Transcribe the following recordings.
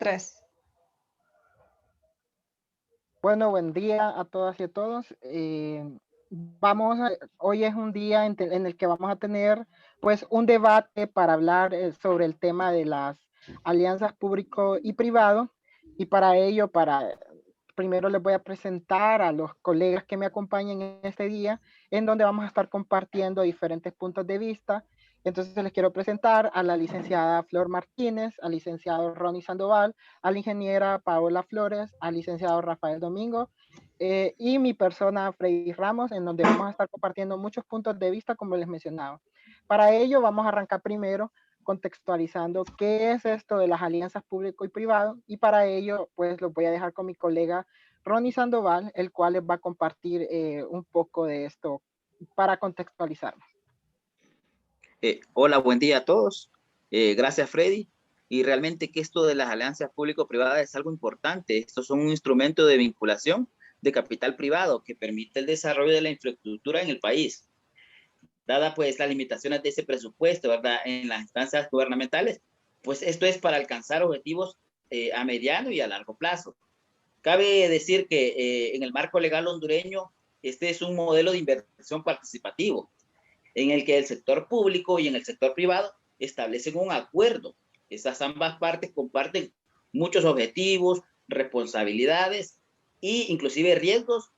Tres. Bueno, buen día a todas y a todos. Hoy es un día en el que vamos a tener pues un debate para hablar sobre el tema de las alianzas público y privado. Y para ello, primero les voy a presentar a los colegas que me acompañan en este día, en donde vamos a estar compartiendo diferentes puntos de vista. Entonces les quiero presentar a la licenciada Flor Martínez, al licenciado Ronnie Sandoval, a la ingeniera Paola Flores, al licenciado Rafael Domingo y mi persona Freddy Ramos, en donde vamos a estar compartiendo muchos puntos de vista, como les mencionaba. Para ello vamos a arrancar primero contextualizando qué es esto de las alianzas público y privado, y para ello pues lo voy a dejar con mi colega Ronnie Sandoval, el cual les va a compartir un poco de esto para contextualizarnos. Hola, buen día a todos. Gracias, Freddy. Y realmente que esto de las alianzas público-privadas es algo importante. Estos son un instrumento de vinculación de capital privado que permite el desarrollo de la infraestructura en el país. Dada pues las limitaciones de ese presupuesto, ¿verdad? En las instancias gubernamentales, pues esto es para alcanzar objetivos a mediano y a largo plazo. Cabe decir que en el marco legal hondureño, este es un modelo de inversión participativo en el que el sector público y en el sector privado establecen un acuerdo. Esas ambas partes comparten muchos objetivos, responsabilidades e inclusive riesgos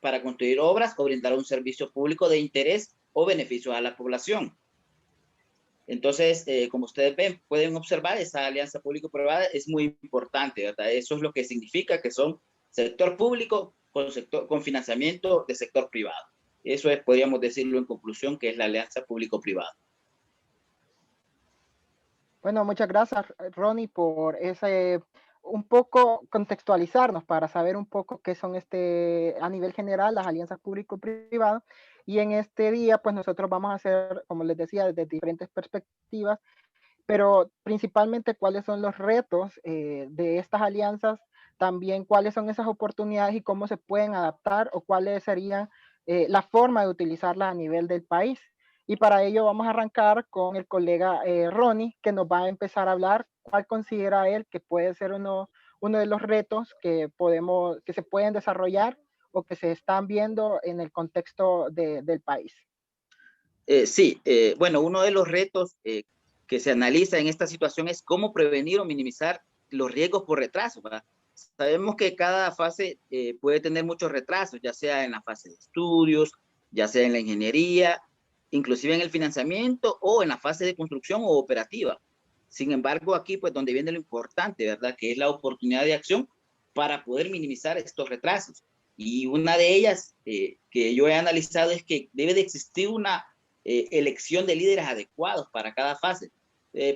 para construir obras o brindar un servicio público de interés o beneficio a la población. Entonces, como ustedes ven, pueden observar, esa alianza público-privada es muy importante, ¿verdad? Eso es lo que significa que son sector público con financiamiento de sector privado. Eso es, podríamos decirlo en conclusión, que es la alianza público-privada. Bueno, muchas gracias, Ronnie, por ese un poco contextualizarnos para saber un poco qué son a nivel general las alianzas público-privado. Y en este día, pues nosotros vamos a hacer, como les decía, desde diferentes perspectivas, pero principalmente cuáles son los retos de estas alianzas, también cuáles son esas oportunidades y cómo se pueden adaptar o cuáles serían la forma de utilizarlas a nivel del país. Y para ello vamos a arrancar con el colega Ronnie, que nos va a empezar a hablar cuál considera él que puede ser uno de los retos que se pueden desarrollar o que se están viendo en el contexto del país. Sí, bueno, uno de los retos que se analiza en esta situación es cómo prevenir o minimizar los riesgos por retraso, ¿verdad? Sabemos que cada fase puede tener muchos retrasos, ya sea en la fase de estudios, ya sea en la ingeniería, inclusive en el financiamiento o en la fase de construcción o operativa. Sin embargo, aquí pues donde viene lo importante, ¿verdad? Que es la oportunidad de acción para poder minimizar estos retrasos. Y una de ellas que yo he analizado es que debe de existir una elección de líderes adecuados para cada fase.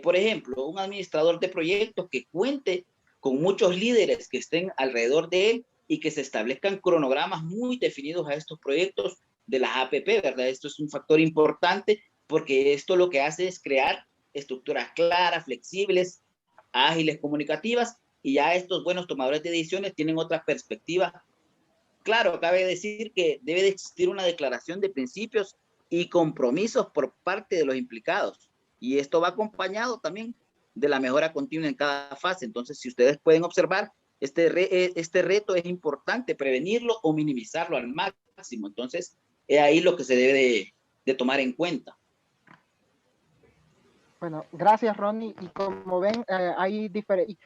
Por ejemplo, un administrador de proyectos que cuente con muchos líderes que estén alrededor de él y que se establezcan cronogramas muy definidos a estos proyectos de las APP, ¿verdad? Esto es un factor importante porque esto lo que hace es crear estructuras claras, flexibles, ágiles, comunicativas, y ya estos buenos tomadores de decisiones tienen otra perspectiva. Claro, cabe decir que debe de existir una declaración de principios y compromisos por parte de los implicados. Y esto va acompañado también de la mejora continua en cada fase. Entonces, si ustedes pueden observar, este reto es importante prevenirlo o minimizarlo al máximo. Entonces, es ahí lo que se debe de tomar en cuenta. Bueno, gracias Ronnie. Y como ven,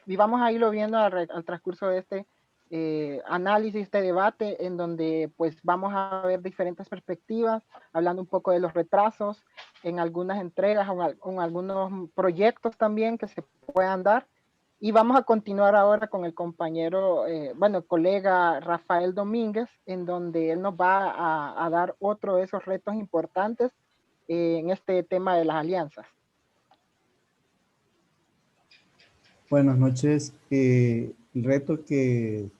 y vamos a irlo viendo al transcurso de este análisis, este debate, en donde pues vamos a ver diferentes perspectivas, hablando un poco de los retrasos en algunas entregas o en algunos proyectos también que se puedan dar. Y vamos a continuar ahora con el compañero, el colega Rafael Domínguez, en donde él nos va a dar otro de esos retos importantes en este tema de las alianzas. Buenas noches. El reto que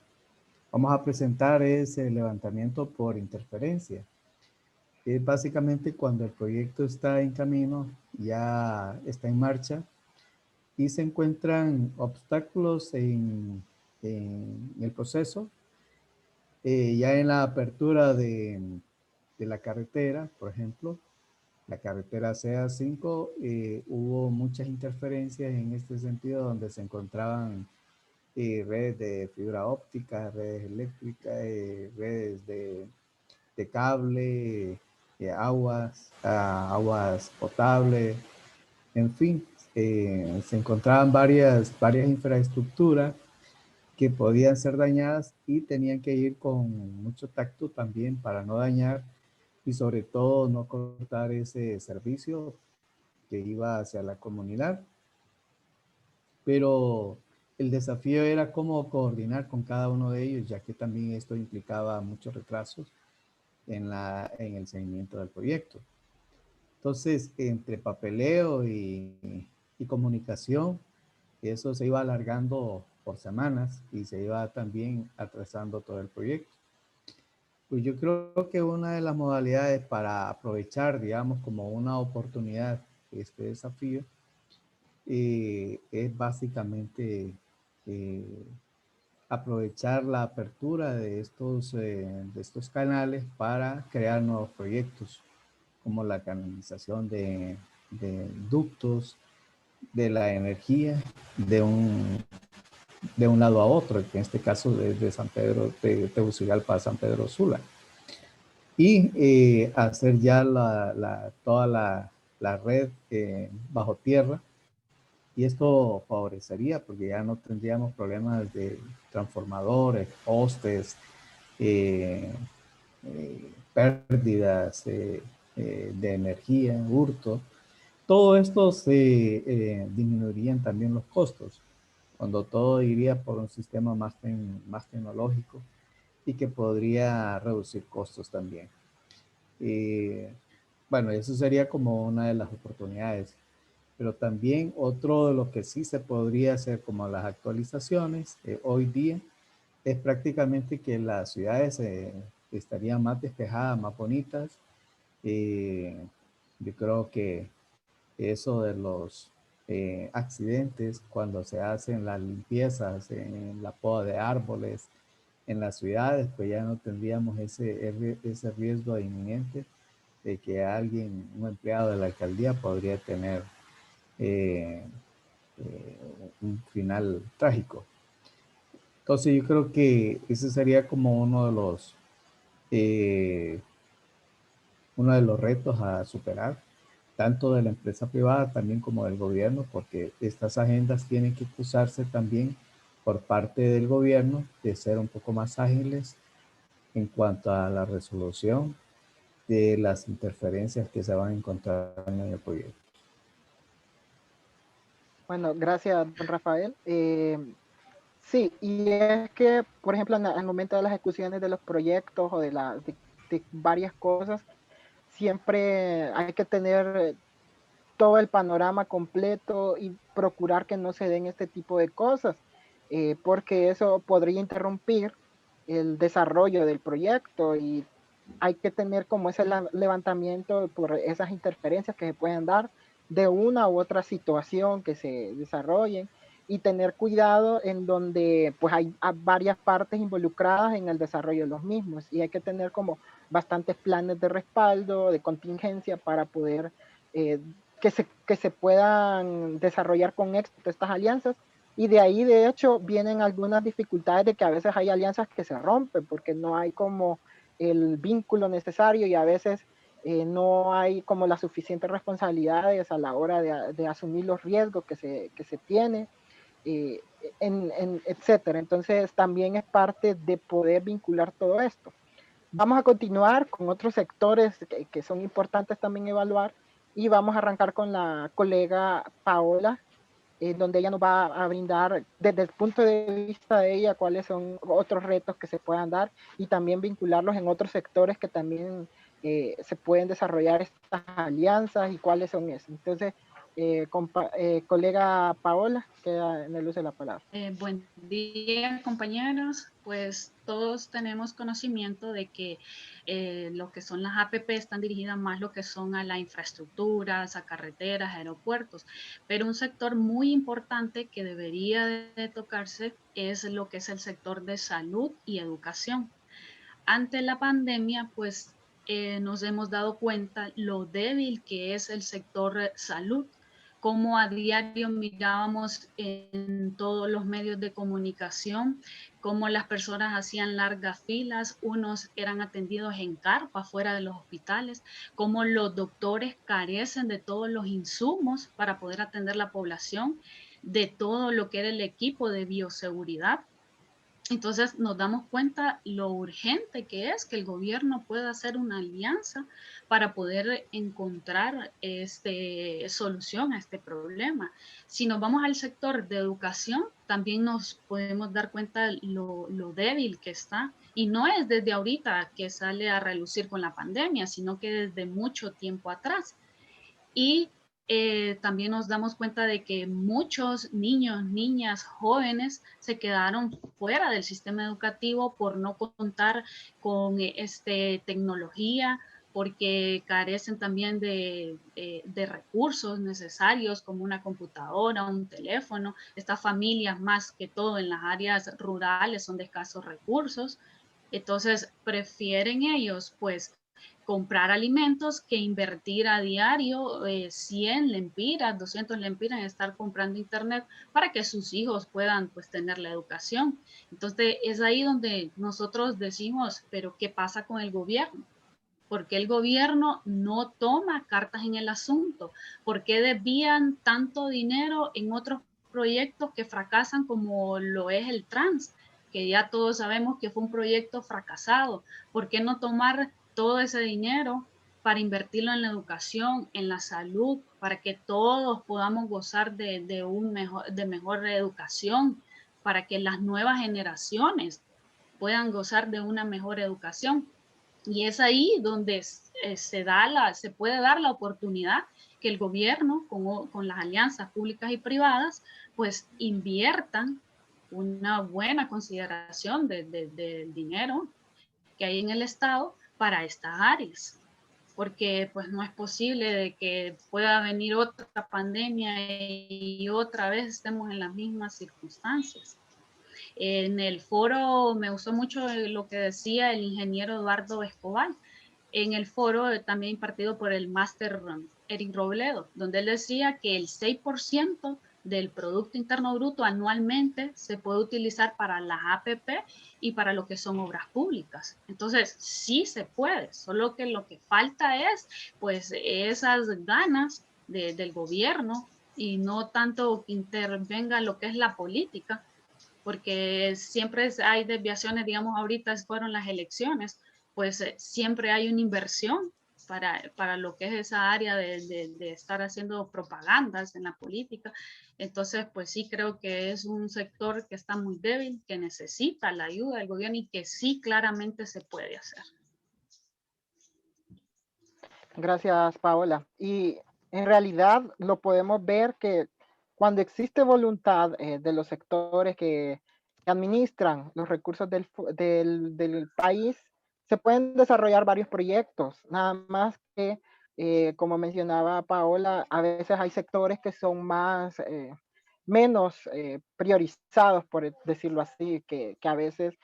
vamos a presentar es el levantamiento por interferencia. Es básicamente cuando el proyecto está en camino, ya está en marcha y se encuentran obstáculos en el proceso. Ya en la apertura de la carretera, por ejemplo, la carretera CA5, hubo muchas interferencias en este sentido donde se encontraban redes de fibra óptica, redes eléctricas, redes de cable, aguas potables, en fin, se encontraban varias infraestructuras que podían ser dañadas y tenían que ir con mucho tacto también para no dañar y sobre todo no cortar ese servicio que iba hacia la comunidad. Pero el desafío era cómo coordinar con cada uno de ellos, ya que también esto implicaba muchos retrasos en el seguimiento del proyecto. Entonces, entre papeleo y comunicación, eso se iba alargando por semanas y se iba también atrasando todo el proyecto. Pues yo creo que una de las modalidades para aprovechar, digamos, como una oportunidad este desafío, es básicamente eh, aprovechar la apertura de estos canales para crear nuevos proyectos, como la canalización de ductos, de la energía de un lado a otro, que en este caso de San Pedro, de Tegucigalpa a San Pedro Sula. Y hacer ya toda la red bajo tierra. Y esto favorecería porque ya no tendríamos problemas de transformadores, postes, pérdidas de energía, hurto. Todo esto se disminuirían también los costos, cuando todo iría por un sistema más tecnológico y que podría reducir costos también. Bueno, eso sería como una de las oportunidades. Pero también otro de lo que sí se podría hacer como las actualizaciones hoy día es prácticamente que las ciudades estarían más despejadas, más bonitas. Yo creo que eso de los accidentes cuando se hacen las limpiezas en la poda de árboles en las ciudades, pues ya no tendríamos ese riesgo inminente de que alguien, un empleado de la alcaldía podría tener eh, un final trágico. Entonces yo creo que ese sería como eh, uno de los retos a superar, tanto de la empresa privada también como del gobierno, porque estas agendas tienen que usarse también por parte del gobierno de ser un poco más ágiles en cuanto a la resolución de las interferencias que se van a encontrar en el proyecto. Bueno, gracias, don Rafael. Sí, y es que, por ejemplo, al momento de las ejecuciones de los proyectos o de varias cosas, siempre hay que tener todo el panorama completo y procurar que no se den este tipo de cosas, porque eso podría interrumpir el desarrollo del proyecto y hay que tener como ese levantamiento por esas interferencias que se pueden dar de una u otra situación que se desarrollen y tener cuidado en donde pues hay varias partes involucradas en el desarrollo de los mismos y hay que tener como bastantes planes de respaldo, de contingencia para poder eh, que se puedan desarrollar con éxito estas alianzas. Y de ahí, de hecho, vienen algunas dificultades de que a veces hay alianzas que se rompen porque no hay como el vínculo necesario y a veces no hay como las suficientes responsabilidades a la hora de asumir los riesgos que se tiene, etcétera. Entonces, también es parte de poder vincular todo esto. Vamos a continuar con otros sectores que son importantes también evaluar y vamos a arrancar con la colega Paola, donde ella nos va a brindar desde el punto de vista de ella cuáles son otros retos que se puedan dar y también vincularlos en otros sectores que también se pueden desarrollar estas alianzas y cuáles son esos. Entonces, colega Paola, queda en el uso de la palabra. Buen día, compañeros. Pues todos tenemos conocimiento de que lo que son las APP están dirigidas más lo que son a la infraestructura, a carreteras, aeropuertos, pero un sector muy importante que debería de tocarse es lo que es el sector de salud y educación. Ante la pandemia, pues nos hemos dado cuenta lo débil que es el sector salud, cómo a diario mirábamos en todos los medios de comunicación, cómo las personas hacían largas filas, unos eran atendidos en carpa fuera de los hospitales, cómo los doctores carecen de todos los insumos para poder atender la población, de todo lo que era el equipo de bioseguridad. Entonces nos damos cuenta lo urgente que es que el gobierno pueda hacer una alianza para poder encontrar solución a este problema. Si nos vamos al sector de educación, también nos podemos dar cuenta lo débil que está. Y no es desde ahorita que sale a relucir con la pandemia, sino que desde mucho tiempo atrás. Y también nos damos cuenta de que muchos niños, niñas, jóvenes se quedaron fuera del sistema educativo por no contar con tecnología, porque carecen también de recursos necesarios como una computadora, un teléfono. Estas familias, más que todo en las áreas rurales, son de escasos recursos. Entonces prefieren ellos pues comprar alimentos que invertir a diario 100 lempiras, 200 lempiras en estar comprando internet para que sus hijos puedan pues tener la educación. Entonces es ahí donde nosotros decimos, pero ¿qué pasa con el gobierno? ¿Por qué el gobierno no toma cartas en el asunto? ¿Por qué desvían tanto dinero en otros proyectos que fracasan como lo es el trans? Que ya todos sabemos que fue un proyecto fracasado. ¿Por qué no tomar todo ese dinero para invertirlo en la educación, en la salud, para que todos podamos gozar de mejor educación, para que las nuevas generaciones puedan gozar de una mejor educación? Y es ahí donde se puede dar la oportunidad que el gobierno, con las alianzas públicas y privadas, pues inviertan una buena consideración del dinero que hay en el Estado para estas áreas, porque pues no es posible de que pueda venir otra pandemia y otra vez estemos en las mismas circunstancias. En el foro me gustó mucho lo que decía el ingeniero Eduardo Escobar, en el foro también impartido por el máster Eric Robledo, donde él decía que el 6% del Producto Interno Bruto anualmente se puede utilizar para las APP y para lo que son obras públicas. Entonces, sí se puede, solo que lo que falta es pues esas ganas del gobierno y no tanto que intervenga lo que es la política, porque siempre hay desviaciones, digamos, ahorita fueron las elecciones, pues siempre hay una inversión para lo que es esa área de estar haciendo propagandas en la política. Entonces, pues sí creo que es un sector que está muy débil, que necesita la ayuda del gobierno y que sí claramente se puede hacer. Gracias, Paola. Y en realidad lo podemos ver que cuando existe voluntad de los sectores que administran los recursos del país, se pueden desarrollar varios proyectos. Nada más que, como mencionaba Paola, a veces hay sectores que son menos priorizados, por decirlo así, que a veces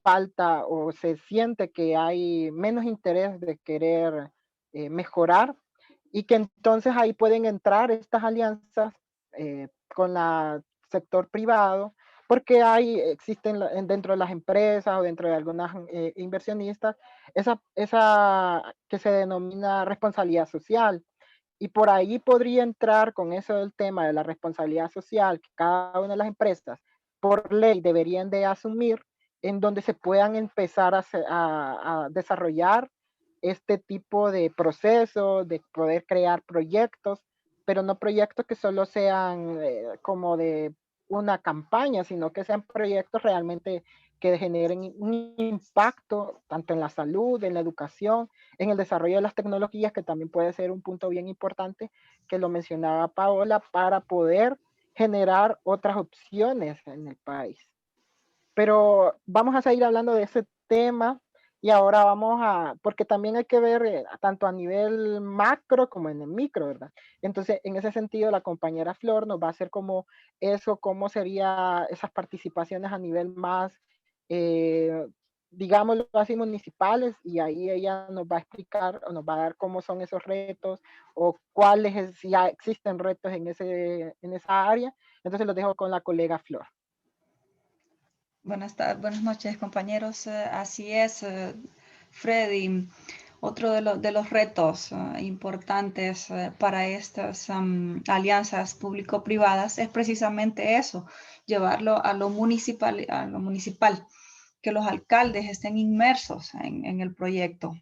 falta o se siente que hay menos interés de querer mejorar, y que entonces ahí pueden entrar estas alianzas con el sector privado, porque existen dentro de las empresas o dentro de algunas inversionistas esa que se denomina responsabilidad social. Y por ahí podría entrar con eso del tema de la responsabilidad social que cada una de las empresas por ley deberían de asumir, en donde se puedan empezar a desarrollar este tipo de procesos, de poder crear proyectos, pero no proyectos que solo sean como de una campaña, sino que sean proyectos realmente que generen un impacto tanto en la salud, en la educación, en el desarrollo de las tecnologías, que también puede ser un punto bien importante que lo mencionaba Paola, para poder generar otras opciones en el país. Pero vamos a seguir hablando de ese tema y ahora porque también hay que ver tanto a nivel macro como en el micro, ¿verdad? Entonces, en ese sentido, la compañera Flor nos va a hacer como eso, cómo sería esas participaciones a nivel más digámoslo así, municipales, y ahí ella nos va a explicar o nos va a dar cómo son esos retos o cuáles, si ya existen retos en esa área. Entonces los dejo con la colega Flor. Buenas noches, compañeros. Así es, Freddy. Otro de los retos importantes para estas alianzas público-privadas es precisamente eso, llevarlo a lo municipal, que los alcaldes estén inmersos en el proyecto.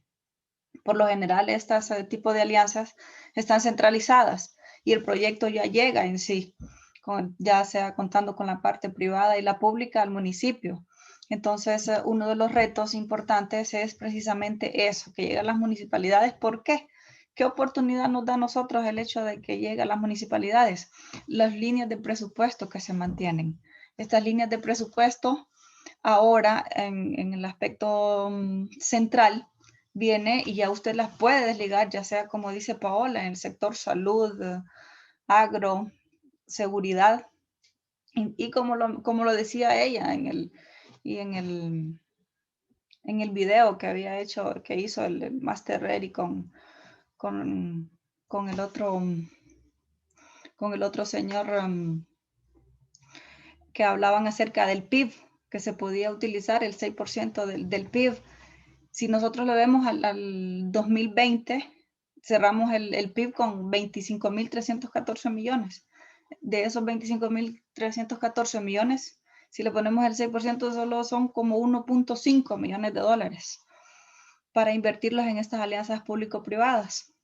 Por lo general, estas tipo de alianzas están centralizadas y el proyecto ya llega en sí, ya sea contando con la parte privada y la pública al municipio. Entonces, uno de los retos importantes es precisamente eso, que lleguen a las municipalidades. ¿Por qué? ¿Qué oportunidad nos da a nosotros el hecho de que llegue a las municipalidades? Las líneas de presupuesto que se mantienen. Estas líneas de presupuesto ahora en el aspecto central viene y ya usted las puede desligar, ya sea como dice Paola, en el sector salud, agro, seguridad, y como lo decía ella en el video que hizo el Master Ready con el otro señor que hablaban acerca del PIB, que se podía utilizar el 6% del PIB. Si nosotros lo vemos al 2020, cerramos el PIB con 25.314 millones. De esos 25.314 millones, si le ponemos el 6%, solo son como 1.5 millones de dólares para invertirlos en estas alianzas público-privadas.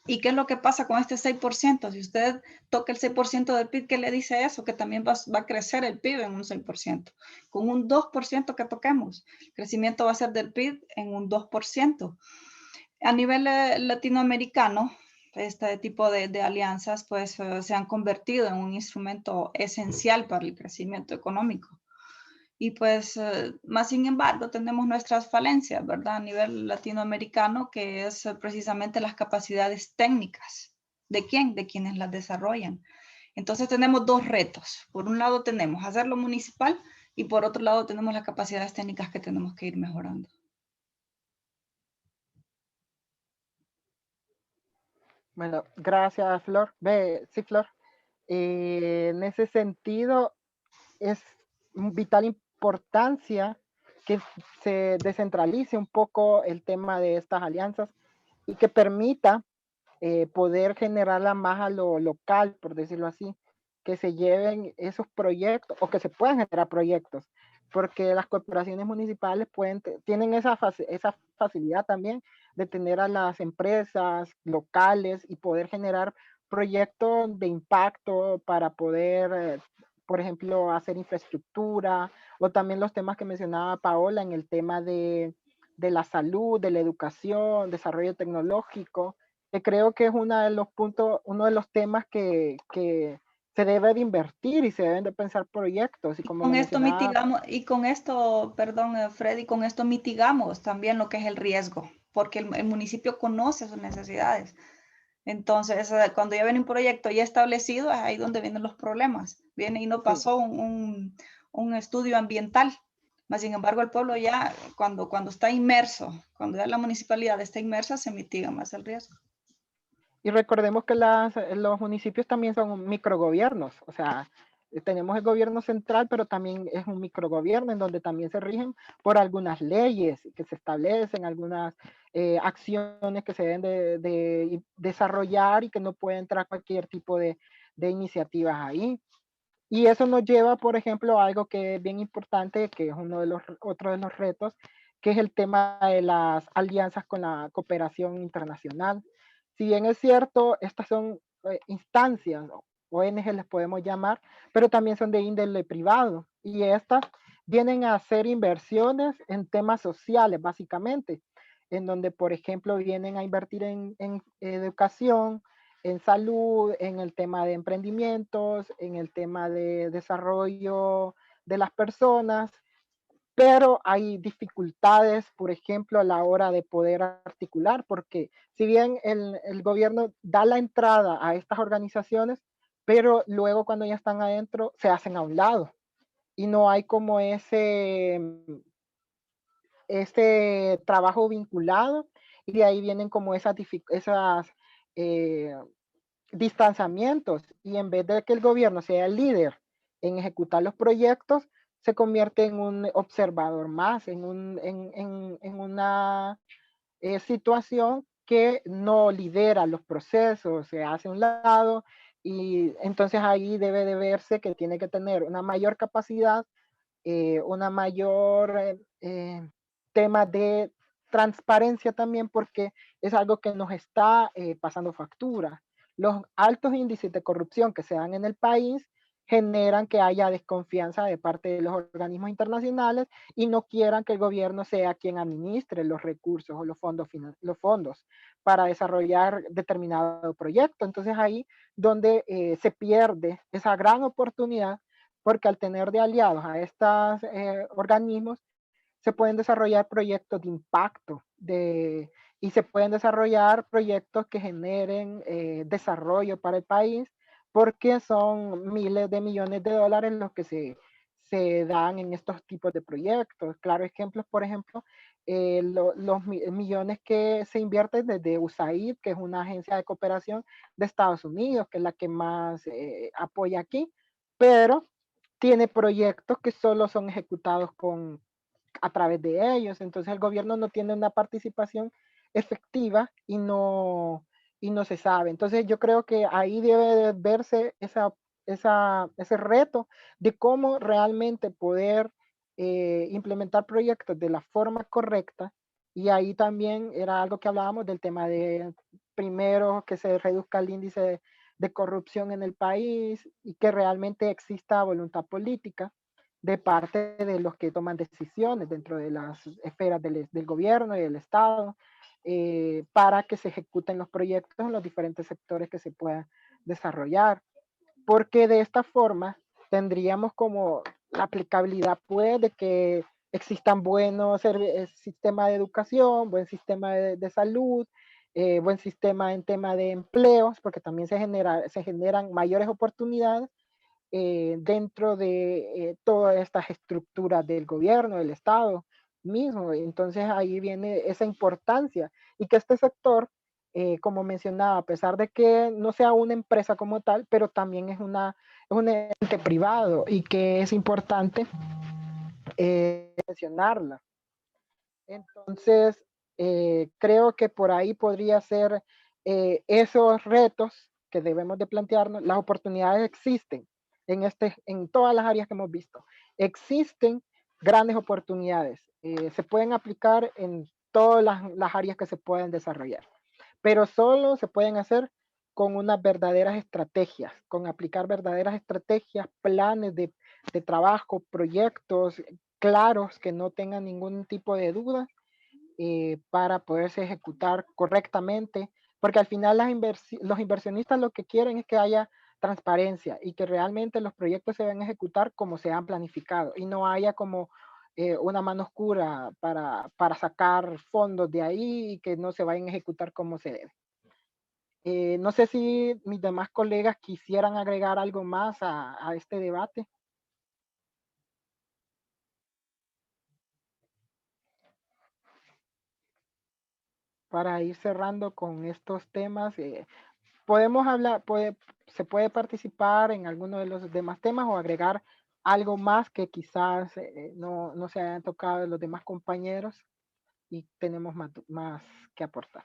¿Y qué es lo que pasa con este 6%? Si usted toca el 6% del PIB, ¿qué le dice eso? Que también va a crecer el PIB en un 6%. Con un 2% que toquemos, el crecimiento va a ser del PIB en un 2%. A nivel latinoamericano, este tipo de alianzas pues se han convertido en un instrumento esencial para el crecimiento económico. Y pues, más sin embargo, tenemos nuestras falencias, ¿verdad? A nivel latinoamericano, que es precisamente las capacidades técnicas. ¿De quién? De quienes las desarrollan. Entonces tenemos dos retos. Por un lado tenemos hacerlo municipal y por otro lado tenemos las capacidades técnicas que tenemos que ir mejorando. Bueno, gracias, Flor. Sí, Flor. En ese sentido, es vital importancia que se descentralice un poco el tema de estas alianzas y que permita poder generarla más a lo local, por decirlo así, que se lleven esos proyectos o que se puedan generar proyectos, porque las corporaciones municipales tienen esa facilidad también de tener a las empresas locales y poder generar proyectos de impacto para poder, por ejemplo, hacer infraestructura o también los temas que mencionaba Paola en el tema de la salud, de la educación, desarrollo tecnológico, que creo que es uno de los puntos, uno de los temas que se debe de invertir y se deben de pensar proyectos. Y como con lo esto mencionaba, mitigamos, y con esto, perdón, Freddy, con esto mitigamos también lo que es el riesgo, porque el municipio conoce sus necesidades. Entonces, cuando ya viene un proyecto ya establecido, es ahí donde vienen los problemas. Viene y no pasó un estudio ambiental. Mas, sin embargo, el pueblo ya, cuando está inmerso, cuando ya la municipalidad está inmersa, se mitiga más el riesgo. y recordemos que los municipios también son microgobiernos, o sea, tenemos el gobierno central, pero también es un microgobierno en donde también se rigen por algunas leyes que se establecen, algunas acciones que se deben de desarrollar y que no puede entrar cualquier tipo de iniciativas ahí. Y eso nos lleva, por ejemplo, a algo que es bien importante, que es otro de los retos, que es el tema de las alianzas con la cooperación internacional. Si bien es cierto, estas son instancias, ONG les podemos llamar, pero también son de índole privado. Y estas vienen a hacer inversiones en temas sociales, básicamente, en donde, por ejemplo, vienen a invertir en educación, en salud, en el tema de emprendimientos, en el tema de desarrollo de las personas, pero hay dificultades, por ejemplo, a la hora de poder articular, porque si bien el gobierno da la entrada a estas organizaciones, pero luego cuando ya están adentro se hacen a un lado y no hay como este trabajo vinculado, y de ahí vienen como esas distanciamientos, y en vez de que el gobierno sea el líder en ejecutar los proyectos, se convierte en un observador más, en una situación que no lidera los procesos, se hace a un lado, y entonces ahí debe de verse que tiene que tener una mayor capacidad, una mayor tema de transparencia también, porque es algo que nos está pasando factura. Los altos índices de corrupción que se dan en el país generan que haya desconfianza de parte de los organismos internacionales y no quieran que el gobierno sea quien administre los recursos o los fondos para desarrollar determinado proyecto. Entonces ahí donde se pierde esa gran oportunidad, porque al tener de aliados a estos organismos, se pueden desarrollar proyectos de impacto y se pueden desarrollar proyectos que generen desarrollo para el país, porque son miles de millones de dólares los que se dan en estos tipos de proyectos. Claro, ejemplos, por ejemplo, los millones que se invierten desde USAID, que es una agencia de cooperación de Estados Unidos, que es la que más apoya aquí, pero tiene proyectos que solo son ejecutados a través de ellos. Entonces el gobierno no tiene una participación efectiva y no se sabe. Entonces yo creo que ahí debe de verse ese reto de cómo realmente poder implementar proyectos de la forma correcta. Y ahí también era algo que hablábamos del tema de, primero, que se reduzca el índice de corrupción en el país y que realmente exista voluntad política de parte de los que toman decisiones dentro de las esferas del gobierno y del Estado, para que se ejecuten los proyectos en los diferentes sectores que se puedan desarrollar. Porque de esta forma tendríamos como la aplicabilidad, pues, de que existan buenos sistemas de educación, buen sistema de salud, buen sistema en tema de empleos, porque también se generan mayores oportunidades dentro de todas estas estructuras del gobierno, del Estado mismo. Entonces ahí viene esa importancia y que este sector, como mencionaba, a pesar de que no sea una empresa como tal, pero también es un ente privado y que es importante mencionarla. Entonces, creo que por ahí podría ser esos retos que debemos de plantearnos. Las oportunidades existen en todas las áreas que hemos visto. Existen grandes oportunidades. Se pueden aplicar en todas las áreas que se pueden desarrollar, pero solo se pueden hacer con unas verdaderas estrategias, con aplicar verdaderas estrategias, planes de trabajo, proyectos claros que no tengan ningún tipo de duda para poderse ejecutar correctamente, porque al final los inversionistas lo que quieren es que haya transparencia y que realmente los proyectos se van a ejecutar como se han planificado y no haya como una mano oscura para sacar fondos de ahí y que no se vayan a ejecutar como se debe. No sé si mis demás colegas quisieran agregar algo más a este debate. Para ir cerrando con estos temas, podemos hablar, se puede participar en alguno de los demás temas o agregar algo más que quizás no se hayan tocado de los demás compañeros y tenemos más que aportar.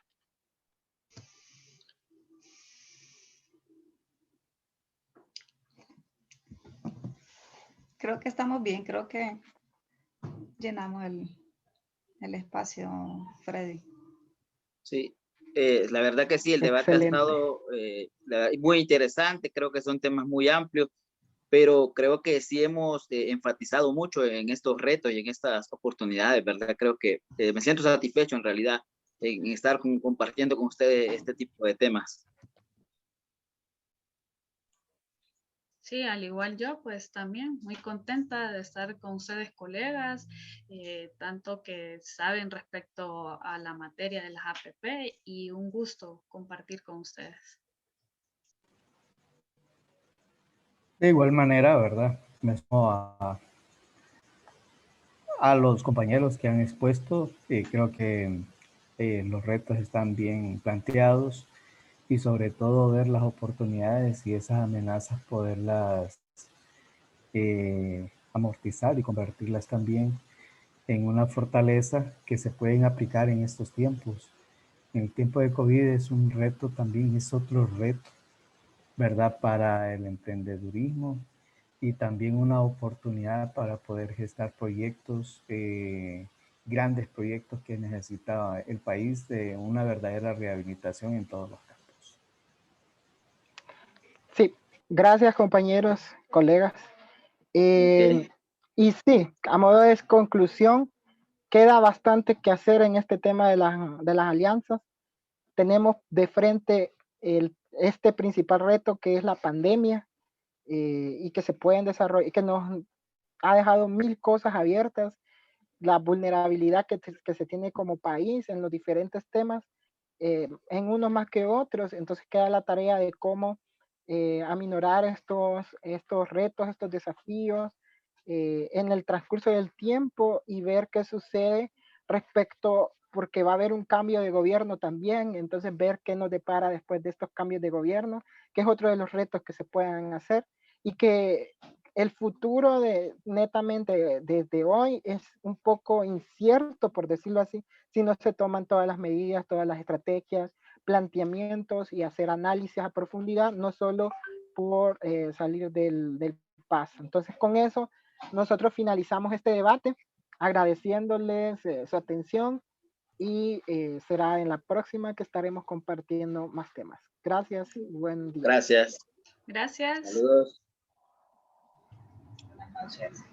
Creo que estamos bien, creo que llenamos el espacio, Freddy. Sí, la verdad que sí, el debate Excelente. ha estado muy interesante, creo que son temas muy amplios, pero creo que sí hemos enfatizado mucho en estos retos y en estas oportunidades, ¿verdad? Creo que me siento satisfecho en realidad en estar compartiendo con ustedes este tipo de temas. Sí, al igual yo, pues también muy contenta de estar con ustedes, colegas, tanto que saben respecto a la materia de las APP y un gusto compartir con ustedes. De igual manera, ¿verdad? Me sumo a los compañeros que han expuesto. Creo que los retos están bien planteados y sobre todo ver las oportunidades y esas amenazas, poderlas amortizar y convertirlas también en una fortaleza que se pueden aplicar en estos tiempos. En el tiempo de COVID es un reto también, es otro reto, ¿verdad? Para el emprendedurismo y también una oportunidad para poder gestar proyectos, grandes proyectos que necesita el país de una verdadera rehabilitación en todos los campos. Sí, gracias compañeros, colegas. Y sí, a modo de conclusión, queda bastante que hacer en este tema de las alianzas. Tenemos de frente este principal reto que es la pandemia y que se pueden desarrollar, y que nos ha dejado mil cosas abiertas, la vulnerabilidad que se tiene como país en los diferentes temas, en unos más que otros. Entonces queda la tarea de cómo aminorar estos retos, estos desafíos en el transcurso del tiempo y ver qué sucede respecto, porque va a haber un cambio de gobierno también, entonces ver qué nos depara después de estos cambios de gobierno, que es otro de los retos que se puedan hacer y que el futuro netamente desde hoy es un poco incierto, por decirlo así, si no se toman todas las medidas, todas las estrategias, planteamientos y hacer análisis a profundidad, no solo por salir del paso. Entonces, con eso, nosotros finalizamos este debate, agradeciéndoles su atención y será en la próxima que estaremos compartiendo más temas. Gracias y buen día. Gracias. Gracias. Saludos. Buenas noches.